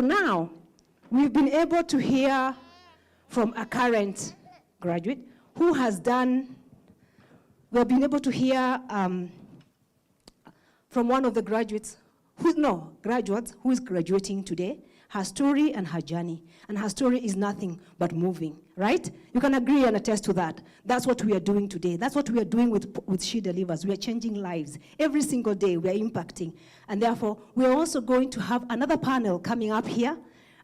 Now, we've been able to hear from a current graduate who has done, we've been able to hear from one of the graduates, graduates who is graduating today, her story and her journey. And her story is nothing but moving, right? You can agree and attest to that. That's what we are doing today. That's what we are doing with She Delivers. We are changing lives. Every single day we are impacting. And therefore, we are also going to have another panel coming up here.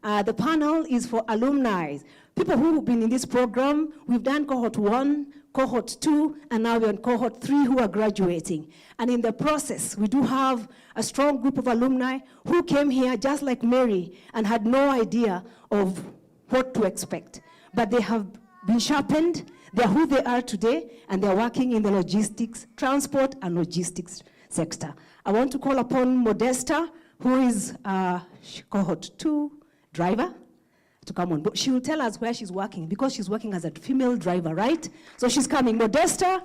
The panel is for alumni, people who have been in this program. We've done cohort 1, cohort 2, and now we're on cohort 3 who are graduating. And in the process, we do have a strong group of alumni who came here just like Mary and had no idea of what to expect. But they have been sharpened, they're who they are today, and they're working in the logistics, transport and logistics sector. I want to call upon Modesta, who is cohort 2 driver, to come on. But she will tell us where she's working, because she's working as a female driver, right? So she's coming. Modesta,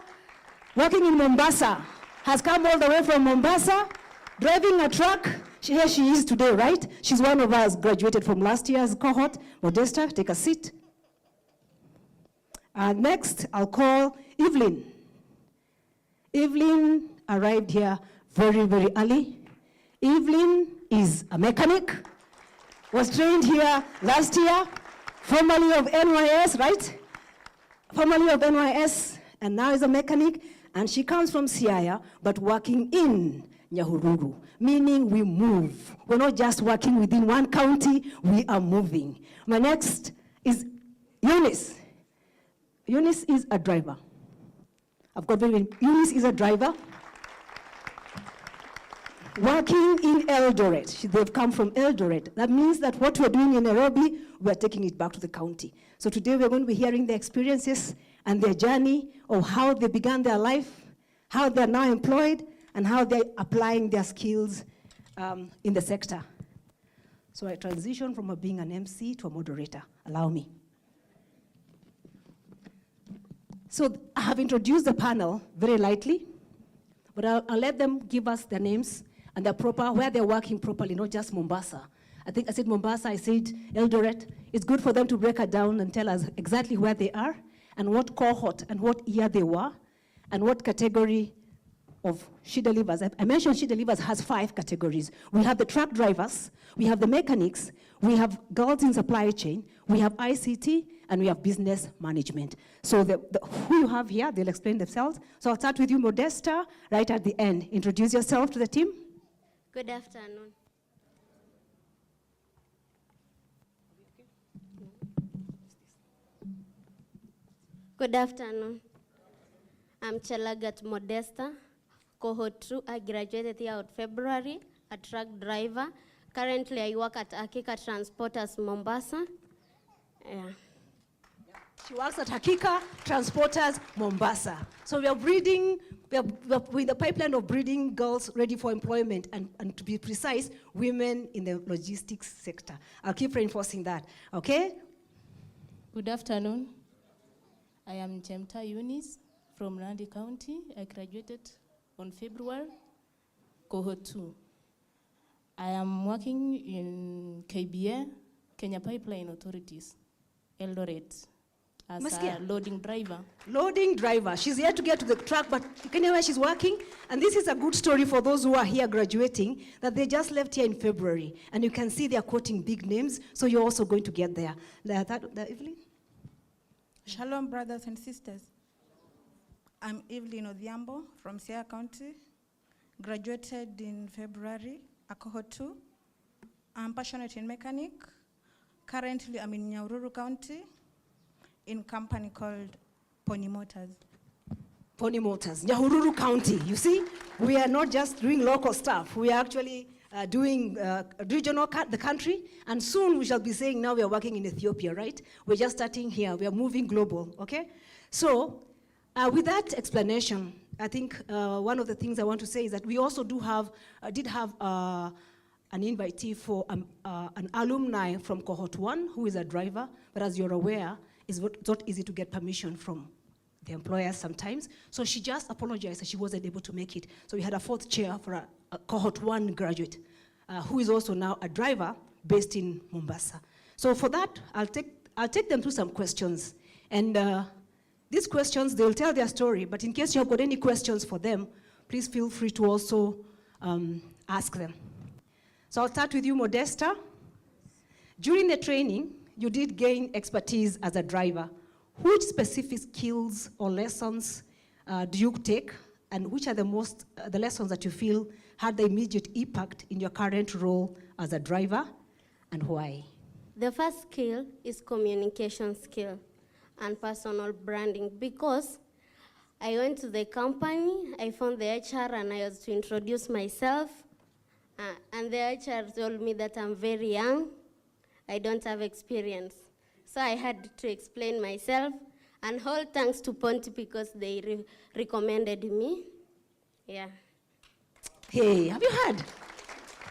working in Mombasa, has come all the way from Mombasa, driving a truck. Here she is today, right? She's one of us, graduated from last year's cohort. Modesta, take a seat. Next, I'll call Evelyn. Evelyn arrived here very, very early. Evelyn is a mechanic, was trained here last year, formerly of NYS, right? Formerly of NYS, and now is a mechanic, and she comes from Siaya, but working in Nyahururu, meaning we move. We're not just working within one county, we are moving. My next is Eunice. Eunice is a driver. Eunice is a driver. Working in Eldoret. They've come from Eldoret. That means that what we're doing in Nairobi, we're taking it back to the county. So today we're going to be hearing their experiences and their journey of how they began their life, how they're now employed, and how they're applying their skills in the sector. So I transition from being an MC to a moderator. Allow me. So I have introduced the panel very lightly, but I'll let them give us their names and their where they're working properly, not just Mombasa. I think I said Mombasa, I said Eldoret. It's good for them to break it down and tell us exactly where they are and what cohort and what year they were and what category of She Delivers. I mentioned She Delivers has 5 categories. We have the truck drivers, we have the mechanics, we have girls in supply chain, we have ICT, and we have business management. So who you have here, they'll explain themselves. So I'll start with you, Modesta, right at the end. Introduce yourself to the team. Good afternoon. Good afternoon. I'm Chelagat Modesta, cohort 2. I graduated here in February, a truck driver. Currently, I work at Akika Transporters, Mombasa. Yeah. She works at Hakika Transporters, Mombasa. So we are breeding, we're in the pipeline of breeding girls ready for employment, and to be precise, women in the logistics sector. I'll keep reinforcing that, okay? Good afternoon. I am Chemta Eunice from Nandi County. I graduated on February, cohort 2. I am working in KBA, Kenya Pipeline Authorities, Eldoret, as a loading driver. Loading driver. She's here to get to the truck, but you can hear where she's working. And this is a good story for those who are here graduating, that they just left here in February. And you can see they're quoting big names, so you're also going to get there. Evelyn? Shalom, brothers and sisters. I'm Evelyn Odhiambo from Siaya County, graduated in February, a cohort 2. I'm passionate in mechanic. Currently, I'm in Nyahururu County, in a company called Pony Motors. Pony Motors, Nyahururu County. You see, we are not just doing local stuff. We are actually doing regional, the country, and soon we shall be saying now we are working in Ethiopia, right? We're just starting here. We are moving global, okay? So, with that explanation, I think one of the things I want to say is that we also did have an invitee for an alumni from cohort 1 who is a driver, but as you're aware, it's not easy to get permission from the employers sometimes. So she just apologized that she wasn't able to make it. So we had a 4th chair for a cohort 1 graduate who is also now a driver, based in Mombasa. So for that, I'll take them through some questions. And these questions, they'll tell their story, but in case you have got any questions for them, please feel free to also ask them. So I'll start with you, Modesta. During the training, you did gain expertise as a driver. Which specific skills or lessons do you take, and which are the lessons that you feel had the immediate impact in your current role as a driver, and why? The first skill is communication skill and personal branding, because I went to the company, I found the HR, and I was to introduce myself, and the HR told me that I'm very young, I don't have experience. So I had to explain myself, and all thanks to Ponty because they recommended me. Yeah. Hey, have you heard?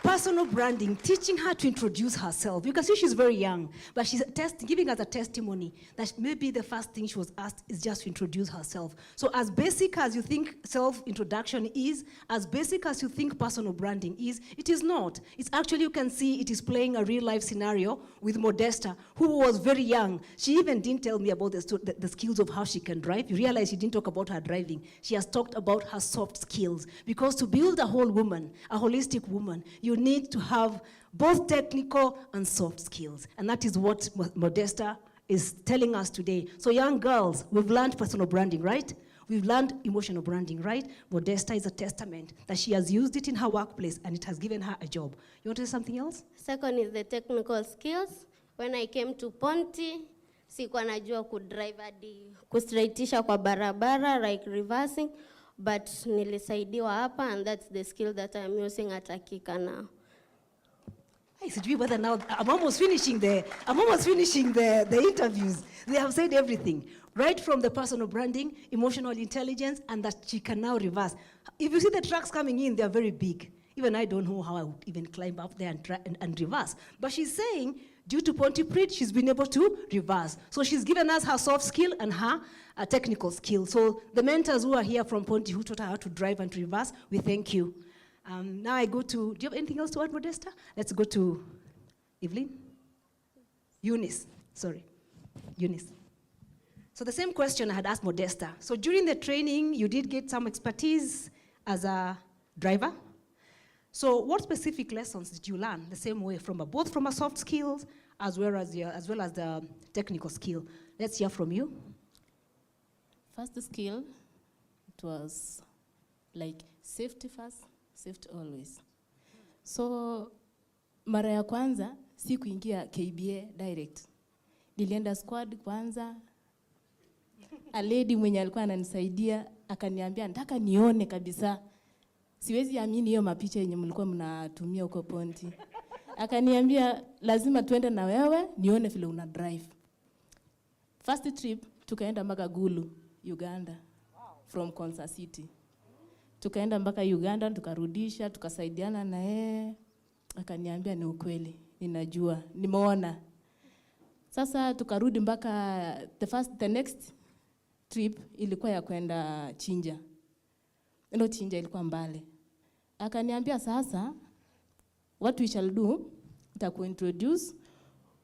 Personal branding, teaching her to introduce herself. You can see she's very young, but she's giving us a testimony that maybe the first thing she was asked is just to introduce herself. So as basic as you think self-introduction is, as basic as you think personal branding is, it is not. It's actually, you can see it is playing a real-life scenario with Modesta, who was very young. She even didn't tell me about the skills of how she can drive. You realize she didn't talk about her driving. She has talked about her soft skills. Because to build a whole woman, a holistic woman, you need to have both technical and soft skills. And that is what Modesta is telling us today. So young girls, we've learned personal branding, right? We've learned emotional branding, right? Modesta is a testament that she has used it in her workplace and it has given her a job. You want to say something else? Second is the technical skills. When I came to Ponty, sikuwa najua kudrive hadi kustraightisha kwa barabara, like reversing. But nilisaidiwa hapa, and that's the skill that I'm using at Akika now. I said, whether now I'm almost finishing the interviews. They have said everything, right from the personal branding, emotional intelligence, and that she can now reverse. If you see the trucks coming in, they are very big. Even I don't know how I would even climb up there and reverse. But she's saying, due to Pontypridd, she's been able to reverse. So she's given us her soft skill and her technical skill. So the mentors who are here from Ponty, who taught her how to drive and to reverse, we thank you. Now I go to, do you have anything else to add, Modesta? Let's go to Evelyn. Eunice. So the same question I had asked Modesta. So during the training, you did get some expertise as a driver. So what specific lessons did you learn the same way, both from a soft skills as well as the technical skill? Let's hear from you. First skill, it was like safety first, safety always. So mara ya kwanza si kuingia KBA direct. Nilienda squad kwanza. A lady mwenye alikuwa ananisaidia akaniambia nataka nione kabisa. Siwezi amini hiyo mapicha yenye mlikuwa mnatumia huko Ponty. Akaniambia lazima tuende na wewe nione vile una drive. First trip tukaenda mpaka Gulu, Uganda. From Konsa City. Tukaenda mpaka Uganda, tukarudisha, tukasaidiana na yeye. Akaniambia ni ukweli, ninajua, nimeona. Sasa tukarudi mpaka the next trip ilikuwa ya kwenda Chinja. Ndio Chinja ilikuwa mbali. Akaniambia sasa what we shall do, nitakuintroduce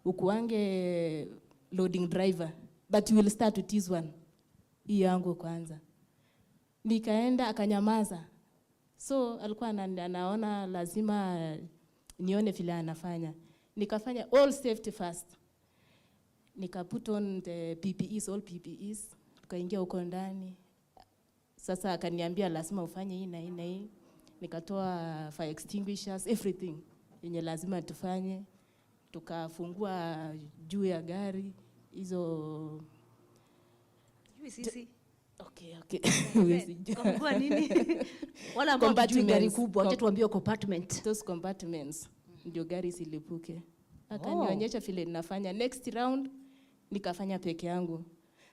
ukuange loading driver, but you will start with this one. Hii yangu kwanza. Nikaenda akanyamaza. So alikuwa anaona lazima nione vile anafanya. Nikafanya all safety first. Nika put on the PPEs, all PPEs. Tukaingia huko ndani. Sasa akaniambia lazima ufanye hii na hii na hii. Nikatoa fire extinguishers, everything yenye lazima tufanye. Tukafungua juu ya gari hizo. Okay. Kufungua nini? Wala ambao gari kubwa, wacha tuambie compartment. Those compartments ndio gari silipuke. Akanionyesha vile ninafanya. Next round nikafanya peke yangu.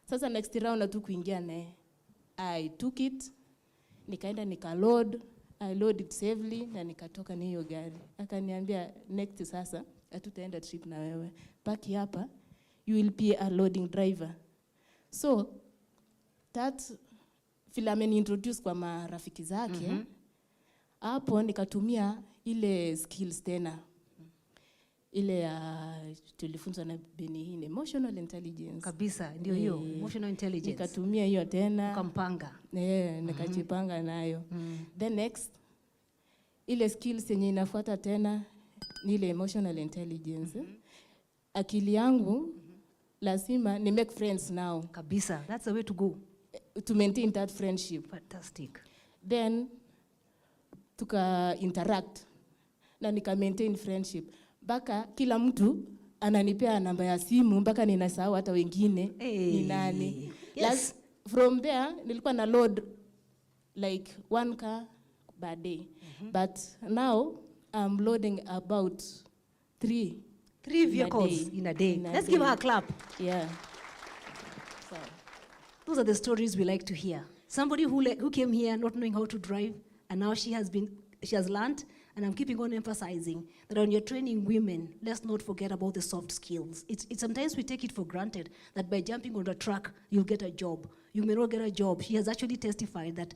Sasa next round na tu kuingia naye. I took it. Nikaenda nikaload. I load it safely na nikatoka na hiyo gari. Akaniambia next sasa hatutaenda trip na wewe. Baki hapa, you will be a loading driver. So that vile ameniintroduce kwa marafiki zake. Hapo nikatumia ile skills tena. ile ya tulifunzwa na Benihin, emotional intelligence. Kabisa, ndio hiyo, emotional intelligence. Nikatumia hiyo tena. Ukampanga. Nikajipanga nayo. Then next, ile skills yenye inafuata tena ni ile emotional intelligence. Akili yangu lazima ni make friends now. Kabisa, that's the way to go. To maintain that friendship. Fantastic. Then tuka interact na nika maintain friendship. Mpaka kila mtu ananipea namba ya simu mpaka ninasahau hata wengine ni nani. Yes. From there nilikuwa na load like 1 car per day. But now I'm loading about 3 vehicles in a day. Let's give her a clap. Yeah. So those are the stories we like to hear. Somebody who came here not knowing how to drive, and now she has learned, and I'm keeping on emphasizing that when you're training women, let's not forget about the soft skills. It's sometimes we take it for granted that by jumping on the truck, you'll get a job. You may not get a job. She has actually testified that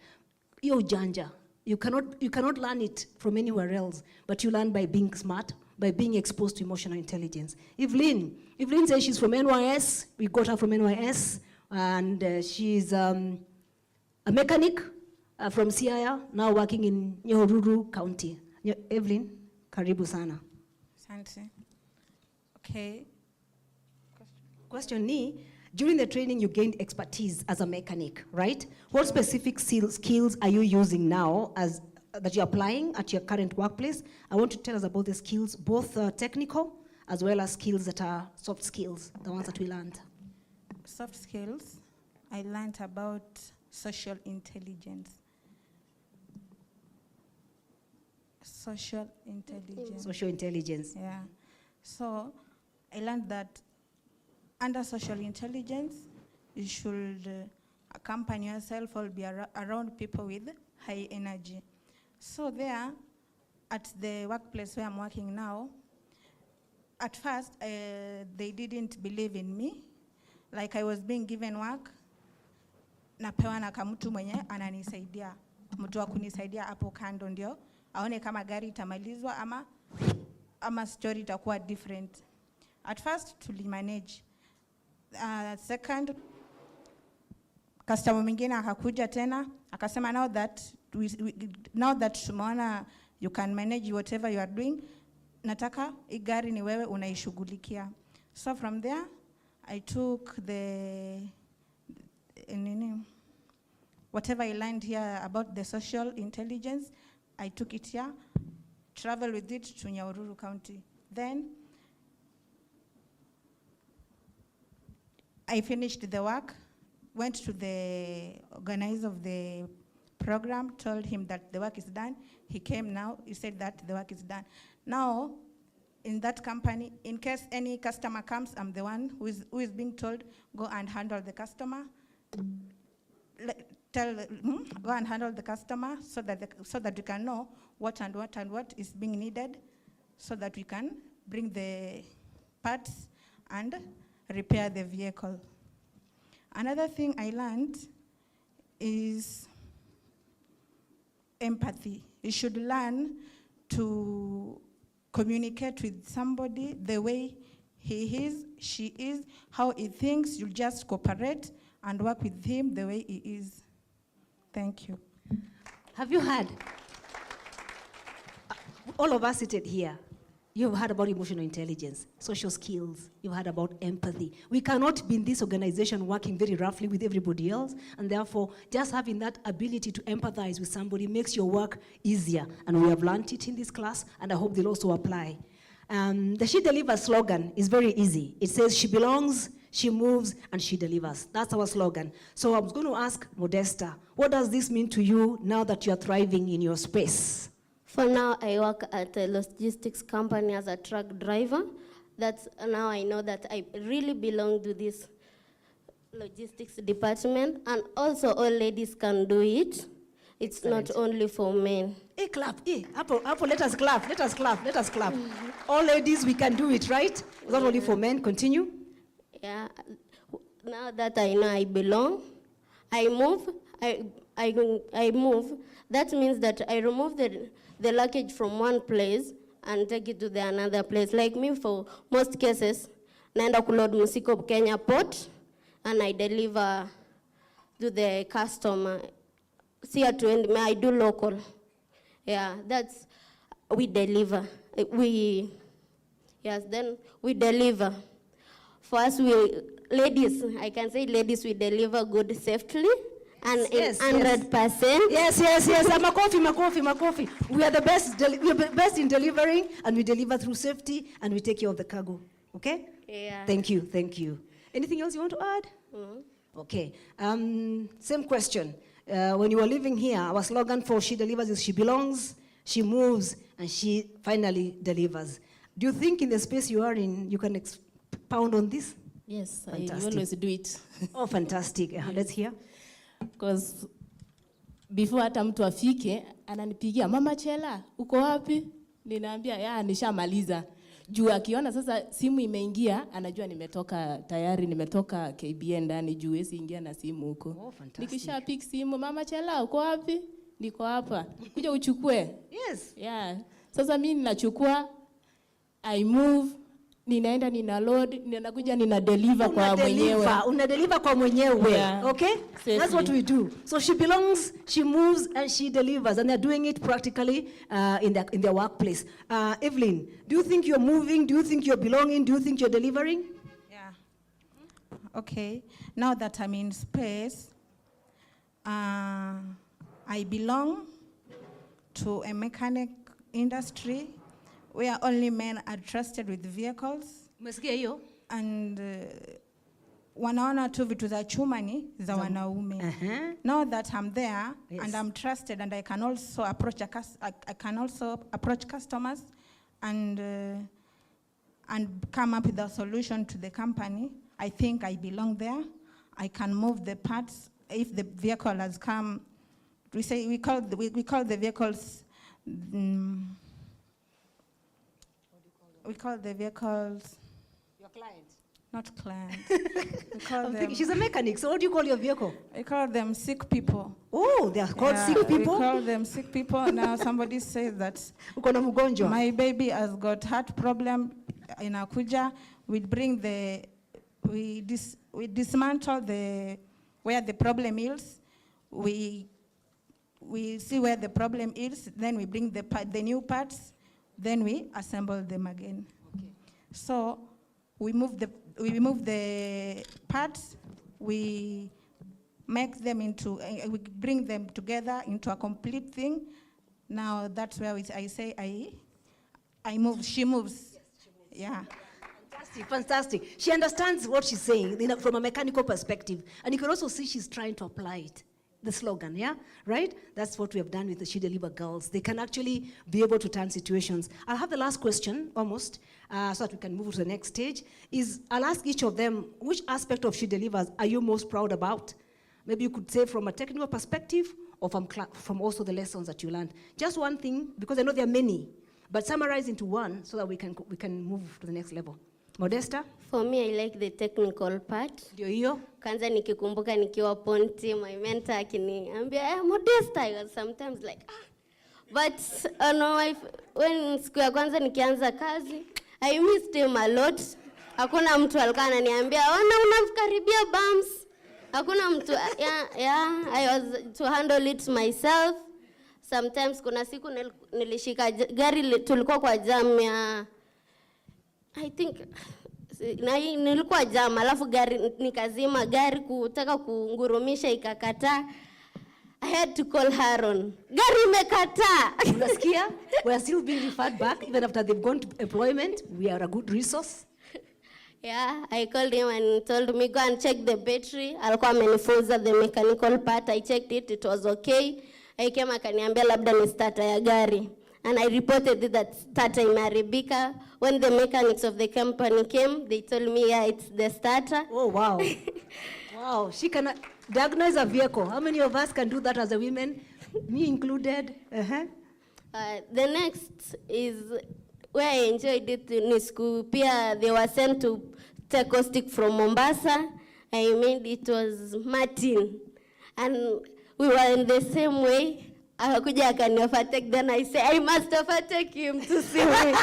yo janja, you cannot learn it from anywhere else, but you learn by being smart, by being exposed to emotional intelligence. Evelyn says she's from NYS. We got her from NYS, and she's a mechanic from Siaya, now working in Nyahururu County. Evelyn, karibu sana. Asante. Okay. Question ni, during the training you gained expertise as a mechanic, right? What specific skills are you using now that you're applying at your current workplace? I want to tell us about the skills, both technical as well as skills that are soft skills, the ones that we learned. Soft skills, I learned about social intelligence. Social intelligence. Yeah. So I learned that under social intelligence, you should accompany yourself or be around people with high energy. So there, at the workplace where I'm working now, at first, they didn't believe in me. Like I was being given work, napewa na kamutu mwenye ananisaidia. Mtu wa kunisaidia hapo kando ndio aone kama gari itamalizwa ama story itakuwa different. At first tulimanage. Second, customer mwingine akakuja tena akasema now that tumeona you can manage whatever you are doing, nataka hii gari ni wewe unaishughulikia. So from there I took whatever I learned here about the social intelligence, I took it here, traveled with it to Nyahururu County. Then I finished the work, went to the organizer of the program, told him that the work is done. He came now, he said that the work is done. Now, in that company, in case any customer comes, I'm the one who is being told, go and handle the customer. Go and handle the customer so that we can know what is being needed, so that we can bring the parts and repair the vehicle. Another thing I learned is empathy. You should learn to communicate with somebody the way he is, she is, how he thinks. You just cooperate and work with him the way he is. Thank you. Have you heard? All of us seated here, you've heard about emotional intelligence, social skills, you've heard about empathy. We cannot be in this organization working very roughly with everybody else, and therefore just having that ability to empathize with somebody makes your work easier. And we have learned it in this class, and I hope they'll also apply. The She Delivers slogan is very easy. It says, she belongs, she moves, and she delivers. That's our slogan. So I was going to ask Modesta, what does this mean to you now that you're thriving in your space? For now, I work at a logistics company as a truck driver. That's now I know that I really belong to this logistics department, and also all ladies can do it. It's Excellent. Not only for men. Hey, clap. Hey, Apple, let us clap. Let us clap. Let us clap. All ladies, we can do it, right? It's not only for men. Continue. Yeah. Now that I know I belong, I move. I move. That means that I remove the luggage from one place and take it to the another place. Like me, for most cases, naenda kuload musiko Kenya port, and I deliver to the customer. See at the end, I do local. Yeah, that's, we deliver. Then we deliver. For us, ladies, I can say ladies, we deliver good safely. And Yes, 100%. Yes. Makofi. We are the best. We are the best in delivering, and we deliver through safety, and we take care of the cargo. Okay? Yeah. Thank you. Anything else you want to add? Mm-hmm. Okay. Same question. When you were living here, our slogan for She Delivers is she belongs, she moves, and she finally delivers. Do you think in the space you are in, you can expound on this? Yes, Fantastic. I always do it. Oh, fantastic. Let's hear. Because before hata mtu afike, ananipigia, Mama Chela, uko wapi? Ninaambia, ya, nishamaliza. Juu akiona sasa simu imeingia, anajua nimetoka tayari, nimetoka KBN ndani, juu hesi ingia na simu huko. Oh, fantastic. Nikisha pick simu, Mama Chela, uko wapi? Niko hapa. Kuja uchukue. Yes. Yeah. Sasa mimi ninachukua, I move, ninaenda, nina load, ninakuja, nina deliver kwa mwenyewe. Una deliver kwa mwenyewe. Yeah. Okay? Safely. That's what we do. So she belongs, she moves, and she delivers. And they're doing it practically in their workplace. Evelyn, do you think you're moving? Do you think you're belonging? Do you think you're delivering? Yeah. Okay. Now that I'm in space, I belong to a mechanic industry where only men are trusted with vehicles. Umesikia hiyo? And wanaona tu vitu za chuma ni za wanaume. Now that I'm there, yes, and I'm trusted, and I can also approach customers and come up with a solution to the company. I think I belong there. I can move the parts if the vehicle has come. We call the vehicles. We call the vehicles. Your client. Not clients. We call them, She's a mechanic, so what do you call your vehicle? we call them sick people. Oh, they are called Yeah, sick people? We call them sick people. Now somebody says that Uko na mgonjwa. my baby has got heart problem in Akuja. We dismantle where the problem is. We see where the problem is. Then we bring the new parts. Then we assemble them again. Okay. So we move the parts. We make them into. We bring them together into a complete thing. Now that's where I say I move. She moves. Yes, she moves. Yeah. Fantastic. She understands what she's saying from a mechanical perspective. And you can also see she's trying to apply it. The slogan, yeah? Right? That's what we have done with the She Deliver girls. They can actually be able to turn situations. I'll have the last question, almost, so that we can move to the next stage. I'll ask each of them, which aspect of She Delivers are you most proud about? Maybe you could say from a technical perspective, or from also the lessons that you learned. Just one thing, because I know there are many, but summarize into one so that we can move to the next level. Modesta? For me, I like the technical part. Ndio hiyo? Kwanza nikikumbuka nikiwa Ponti, my mentor akiniambia, Modesta, I was sometimes like, But when siku ya kwanza nikianza kazi, I missed him a lot. Hakuna mtu alikuwa ananiambia, unakaribia bumps. Hakuna mtu, I was to handle it myself. Sometimes kuna siku nilishika gari, tulikuwa kwa jam ya, I think, nilikuwa jam, alafu gari nikazima gari kutaka kungurumisha ikakataa. I had to call Haron. Gari imekataa. Unasikia? We are still being referred back even after they've gone to employment. We are a good resource. Yeah, I called him and told me go and check the battery. Alikuwa amenifunza the mechanical part. I checked it, it was okay. I came akaniambia labda ni starter ya gari. And I reported that starter imeharibika. When the mechanics of the company came, they told me, yeah, it's the starter. Oh, wow. Wow, she can diagnose a vehicle. How many of us can do that as a women? Me included. The next is where I enjoyed it in school. Pia they were sent to take a stick from Mombasa. I mean, it was Martin. And we were in the same way. Akakuja akani overtake, then I say I must overtake him to see me.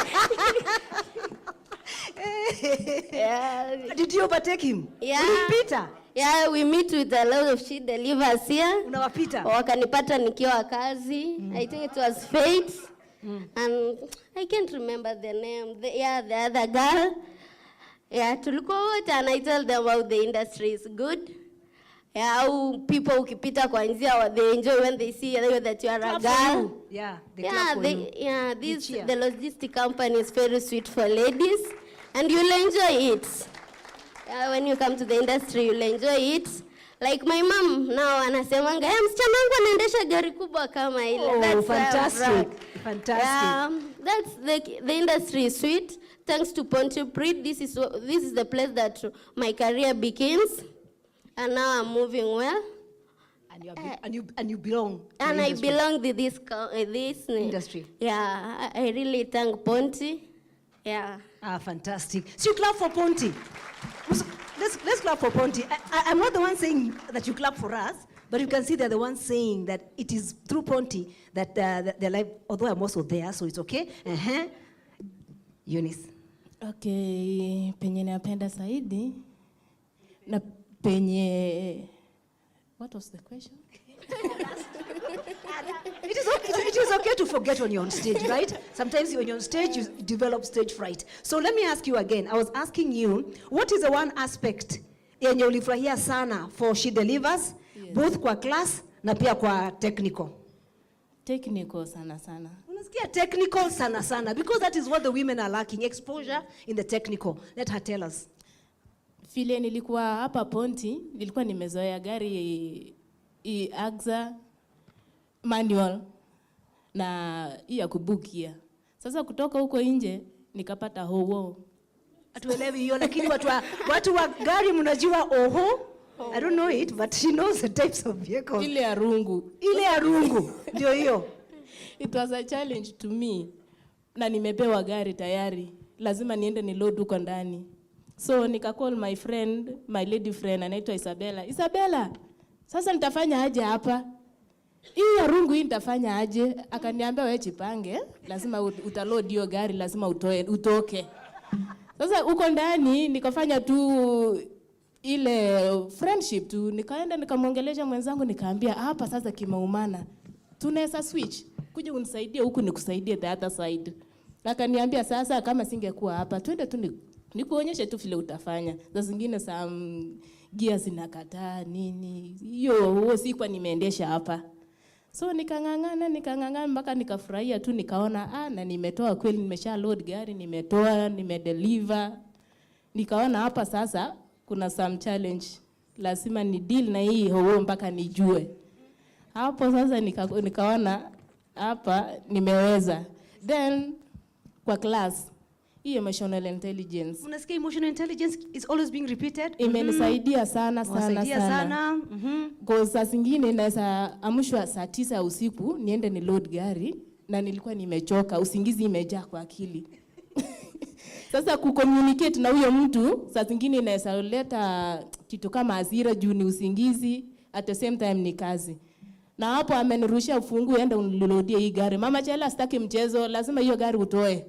Yeah. Did you overtake him? Yeah. Ulipita? Yeah, we meet with a lot of She Delivers here. Unawapita? Wakanipata nikiwa kazi. I think it was fate. And I can't remember the name. The other girl. Yeah, tulikuwa wote, and I tell them how the industry is good. Yeah, how people ukipita kwa njia, they enjoy when they see that you are a girl. Yeah, they clap for you. Yeah, the logistic company is very sweet for ladies, and you'll enjoy it. When you come to the industry, you'll enjoy it. Like my mom now anasemanga, msichana wangu anaendesha gari kubwa kama ile. Oh, that's fantastic. Fantastic. That's the industry is sweet. Thanks to Pontypridd, this is the place that my career begins, and now I'm moving well. And you belong. And I belong to this industry. Yeah, I really thank Ponty. Yeah. Fantastic. So you clap for Ponty. Let's clap for Ponty. I'm not the one saying that you clap for us, but you can see they're the ones saying that it is through Ponty that their life, although I'm also there, so it's okay. Eunice. Okay, penye napenda zaidi na penye, what was the question? It is okay to forget when you're on stage, right? Sometimes when you're on stage, you develop stage fright. So let me ask you again. I was asking you, what is the one aspect yenye ulifurahia sana for She Delivers, both kwa class na pia kwa technical? Technical sana sana. Unasikia technical sana sana, because that is what the women are lacking, exposure in the technical. Let her tell us. Vile nilikuwa hapa Ponty, nilikuwa nimezoea gari AXA manual na ya kubukia. Sasa kutoka huko nje nikapata howo. Atuelewi hiyo, lakini watu wa gari mnajua oho. I don't know it, but she knows the types of vehicles. Ile ya rungu. Ile ya rungu, ndio hiyo. It was a challenge to me. Na nimepewa gari tayari. Lazima niende ni load huko ndani. So nika call my friend, my lady friend, anaitwa Isabella. Isabella, sasa nitafanya aje hapa? Hii ya rungu hii nitafanya aje? Akaniambia wewe jipange, lazima utaload hiyo gari, lazima utoke. Sasa huko ndani nikafanya tu ile friendship tu, nikaenda nikamwongelesha mwenzangu, nikaambia hapa sasa kimaumana tunaweza switch, kuja unisaidie huku nikusaidie the other side. Akaniambia sasa kama singekuwa hapa twende tu nikuonyeshe tu vile utafanya. Za zingine gears zinakataa nini. Hiyo sikuwa nimeendesha hapa. So nikangangana mpaka nikafurahia tu, nikaona na nimetoa kweli, nimesha load gari, nimedeliver. Nikaona hapa sasa kuna some challenge. Lazima ni deal na hii hoho mpaka nijue. Hapo sasa nikaona hapa nimeweza. Then kwa class emotional intelligence. Unasikia emotional intelligence is always being repeated? Imenisaidia sana. Kwa saa zingine naweza amshwa saa 9 usiku niende ni load gari na nilikuwa nimechoka, usingizi imejaa kwa akili. Sasa kucommunicate na huyo mtu saa zingine inaweza leta kitu kama hasira juu ni usingizi, at the same time ni kazi. Na hapo amenirushia ufunguo, enda uniloadie hii gari. Mama Chela sitaki mchezo, lazima hiyo gari utoe.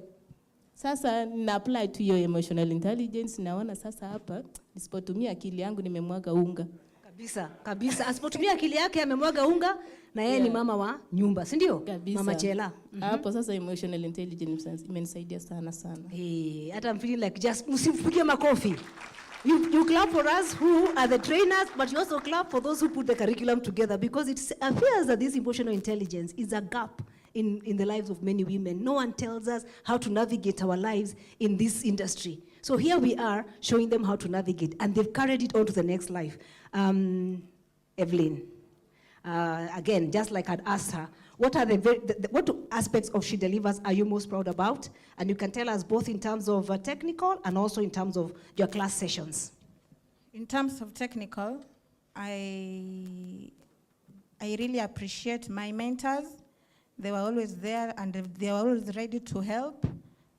Sasa na apply to your emotional intelligence, naona sasa hapa nisipotumia akili yangu nimemwaga unga. Kabisa. Asipotumia akili yake amemwaga unga na yeye ni mama wa nyumba, si ndio? Mama Chela. Hapo sasa emotional intelligence imenisaidia sana. Hata I'm feeling like just msipige makofi. You clap for us who are the trainers, but you also clap for those who put the curriculum together, because it appears that this emotional intelligence is a gap in the lives of many women. No one tells us how to navigate our lives in this industry. So here we are showing them how to navigate, and they've carried it on to the next life. Evelyn, again, just like I'd asked her, what are what aspects of She Delivers are you most proud about? And you can tell us both in terms of technical and also in terms of your class sessions. In terms of technical, I really appreciate my mentors. They were always there and they were always ready to help.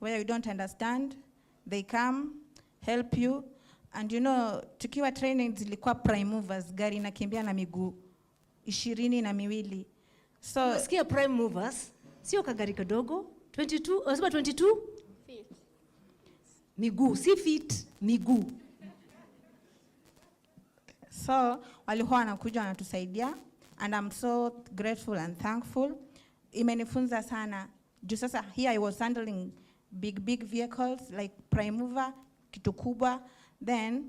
Where you don't understand, they come, help you. And you know, tukiwa training zilikuwa prime movers, gari inakimbia na miguu 22. So Nasikia prime movers, sio kagari kadogo, 22, unasema 22? Feet. Miguu, si feet, miguu. So walikuwa wanakuja wanatusaidia, and I'm so grateful and thankful. Imenifunza sana. Juu sasa here I was handling big vehicles like prime mover, kitu kubwa. Then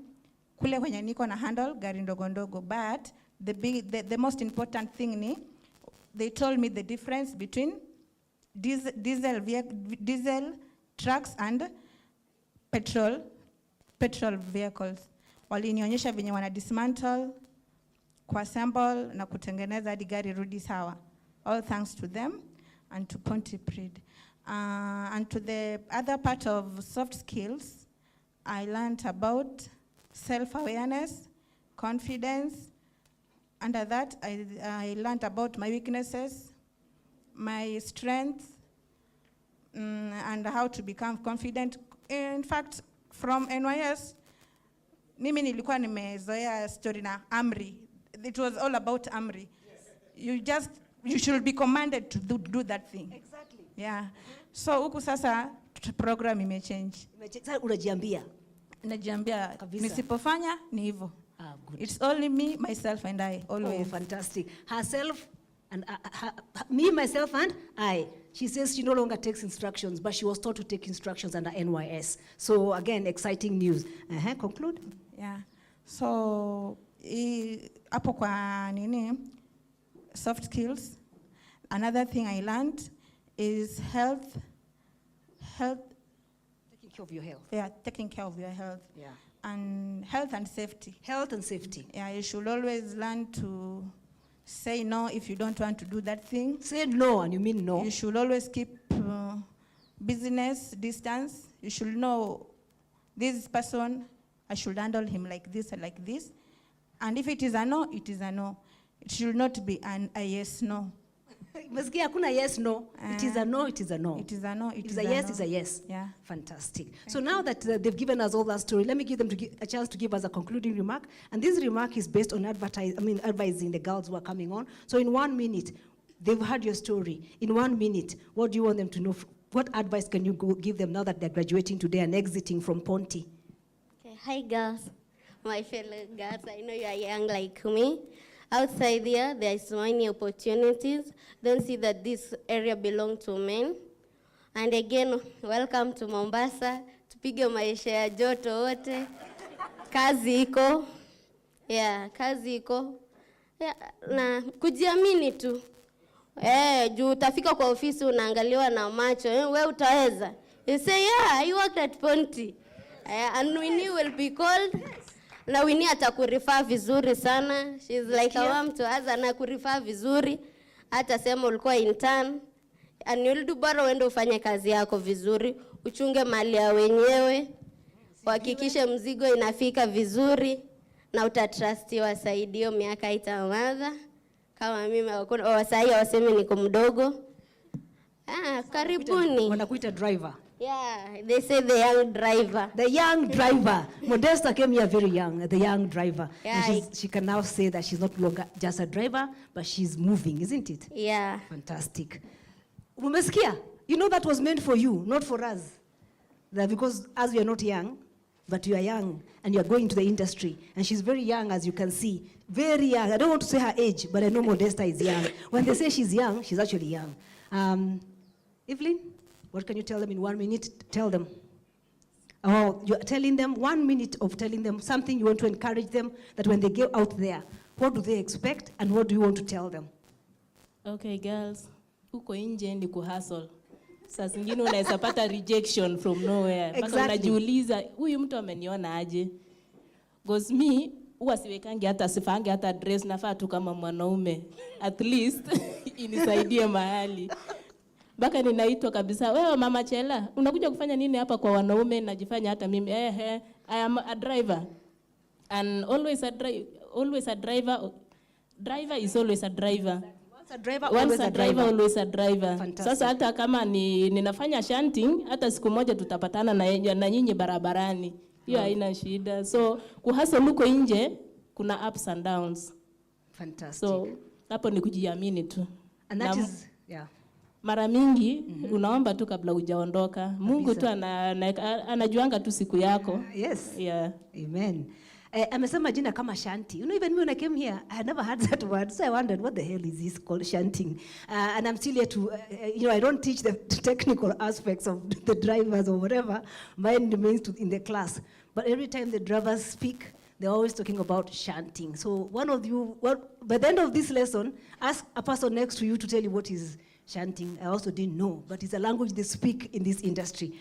kule kwenye niko na handle gari ndogo ndogo, but the most important thing ni they told me the difference between diesel trucks and petrol vehicles. Walinionyesha venye wana dismantle, kuassemble na kutengeneza hadi gari rudi sawa. All thanks to them and to Pontypridd. And to the other part of soft skills, I learned about self-awareness, confidence. Under that, I learned about my weaknesses, my strengths, and how to become confident. In fact, from NYS, mimi nilikuwa nimezoea story na amri. It was all about amri. Yes. You should be commanded to do that thing. Exactly. Yeah. So huku sasa program imechange. Sasa unajiambia. Najiambia Kabisa. Nisipofanya ni hivyo. Good. It's only me, myself and I always. Oh, fantastic. Herself and me, myself and I. She says she no longer takes instructions, but she was taught to take instructions under NYS. So again, exciting news. Conclude. Yeah. So hapo kwa nini soft skills. Another thing I learned is health. Taking care of your health. Yeah, taking care of your health. Yeah. And health and safety. Health and safety. Yeah, you should always learn to say no if you don't want to do that thing. Say no and you mean no. You should always keep business distance. You should know this person, I should handle him like this and like this. And if it is a no, it is a no. It should not be a yes, no. Masikia hakuna yes, no. It is a no, it is a no. It is a no, It is a yes, no. it's a yes. Yeah. Fantastic. So now that they've given us all that story, let me give them a chance to give us a concluding remark. And this remark is based on advising the girls who are coming on. So in 1 minute, they've heard your story. In 1 minute, what do you want them to know? What advice can you give them now that they're graduating today and exiting from Ponty? Okay. Hi, girls. My fellow girls, I know you are young like me. Outside there is so many opportunities. Don't see that this area belongs to men. And again, welcome to Mombasa. Tupige maisha ya joto wote. Kazi iko. Yeah, kazi iko. Yeah, na kujiamini tu. Juu utafika kwa ofisi unaangaliwa na macho. We utaweza. You say, yeah, I worked at Ponty. And Winnie will be called. Na Winnie atakurifaa vizuri sana. She's like a mom to us, anakurifaa vizuri. Hata sema ulikuwa intern. And you'll do bora uende ufanye kazi yako vizuri. Uchunge mali ya wenyewe. Uhakikishe mzigo inafika vizuri. Na utatrustia saidio miaka itamadha. Kama mimi wasai waseme niko mdogo. Karibuni. Wanakuita driver. Yeah, they say the young driver. The young driver. Modesta came here very young, the young driver. Yeah, And she can now say that she's not longer just a driver, but she's moving, isn't it? Yeah. Fantastic. Umesikia? You know that was meant for you, not for us. That because as we are not young, but you are young and you are going to the industry, and she's very young, as you can see. Very young. I don't want to say her age, but I know Modesta is young. When they say she's young, she's actually young. Evelyn? What can you tell them in 1 minute? Tell them. Oh, you're telling them 1 minute of telling them something you want to encourage them that when they go out there, what do they expect and what do you want to tell them? Okay, girls. Uko nje ni kuhustle. Saa zingine unaweza pata rejection from nowhere. Mpaka unajiuliza, huyu mtu ameniona aje? Because me, huwa siwekangi hata sifangi hata dress, nafaa tu kama mwanaume. At least inisaidie mahali. Mpaka ninaitwa kabisa, wewe Mama Chela, unakuja kufanya nini hapa kwa wanaume? Najifanya hata mimi, I am a driver. And always a driver. Driver is always a driver. Once a driver, always a driver. Always a driver. Fantastic. Sasa hata kama ninafanya shanting, hata siku moja tutapatana na nyinyi barabarani. Hiyo haina shida. So kuhustle huko nje kuna ups and downs. Fantastic. So hapo ni kujiamini tu. And that Na is, yeah. mara mingi unaomba tu kabla hujaondoka. Mungu tu anajuanga tu siku yako. Yes. Yeah. Amen. Amesema jina kama shanty. You know, even me when I came here, I had never heard that word. So I wondered, what the hell is this called shanting? And I'm still here to, I don't teach the technical aspects of the drivers or whatever. Mine remains in the class. But every time the drivers speak, they're always talking about shanting. So one of you, by the end of this lesson, ask a person next to you to tell you what is shanting. I also didn't know, but it's a language they speak in this industry.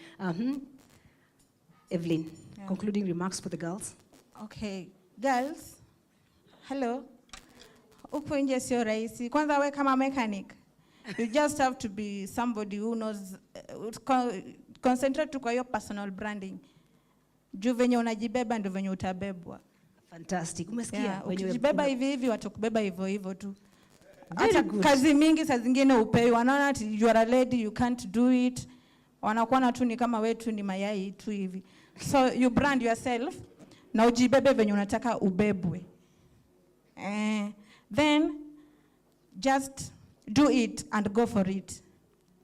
Evelyn, concluding remarks for the girls. Okay, girls, hello. Huku nje sio rahisi. Kwanza we kama mechanic, you just have to be somebody who knows, concentrate tu kwa hiyo personal branding. Juu venye unajibeba ndio venye utabebwa. Fantastic. Umesikia? Yeah, ukijibeba hivi hivi watakubeba hivyo hivyo tu. Very good. Kazi mingi saa zingine upewi, wanaona ati you are a lady, you can't do it. Wanakuona tu ni kama wewe tu ni mayai tu hivi. So you brand yourself na ujibebe venye unataka ubebwe. Then just do it and go for it.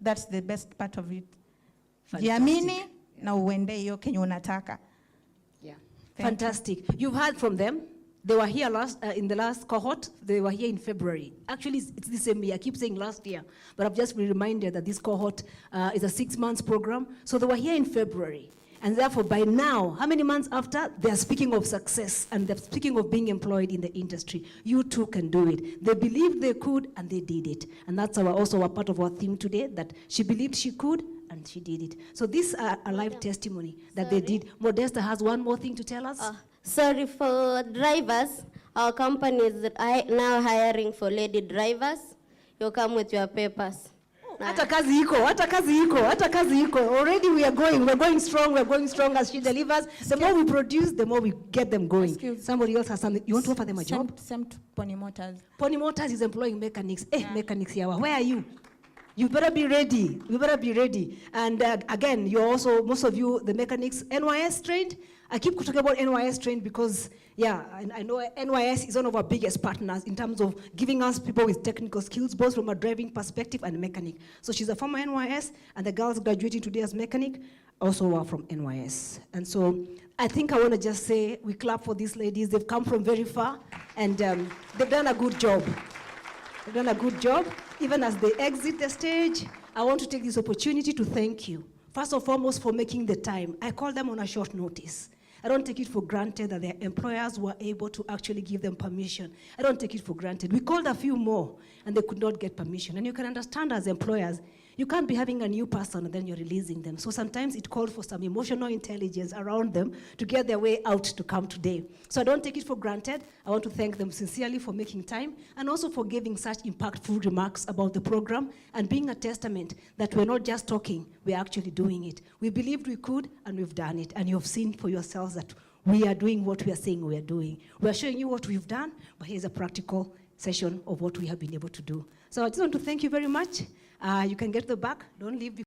That's the best part of it. Jiamini na uende hiyo kenye unataka. Yeah. Fantastic. You've heard from them. They were here in the last cohort. They were here in February. Actually, it's the same year. I keep saying last year, but I've just been reminded that this cohort is a 6-month program. So they were here in February. And therefore, by now, how many months after, they're speaking of success and they're speaking of being employed in the industry. You too can do it. They believed they could and they did it. And that's also a part of our theme today, that she believed she could and she did it. So this is a live testimony that they did. Modesta has one more thing to tell us. Sorry for drivers. Our company is now hiring for lady drivers. You come with your papers. Hata kazi iko. Already we're going strong as She Delivers. The more we produce, the more we get them going. Somebody else has something. You want to offer them a job? Same to Pony Motors. Pony Motors is employing mechanics. Mechanics here. Where are you? You better be ready. And again, you're also, most of you, the mechanics, NYS trained. I keep talking about NYS trained because, I know NYS is one of our biggest partners in terms of giving us people with technical skills, both from a driving perspective and a mechanic. So she's a former NYS, and the girls graduating today as mechanic also are from NYS. And so I think I want to just say, we clap for these ladies. They've come from very far, and they've done a good job. Even as they exit the stage, I want to take this opportunity to thank you. First and foremost, for making the time. I called them on a short notice. I don't take it for granted that their employers were able to actually give them permission. I don't take it for granted. We called a few more, and they could not get permission. And you can understand as employers, you can't be having a new person and then you're releasing them. So sometimes it called for some emotional intelligence around them to get their way out to come today. So I don't take it for granted. I want to thank them sincerely for making time and also for giving such impactful remarks about the program and being a testament that we're not just talking, we're actually doing it. We believed we could and we've done it. And you've seen for yourselves that we are doing what we are saying we are doing. We're showing you what we've done, but here's a practical session of what we have been able to do. So I just want to thank you very much. You can get the back. Don't leave.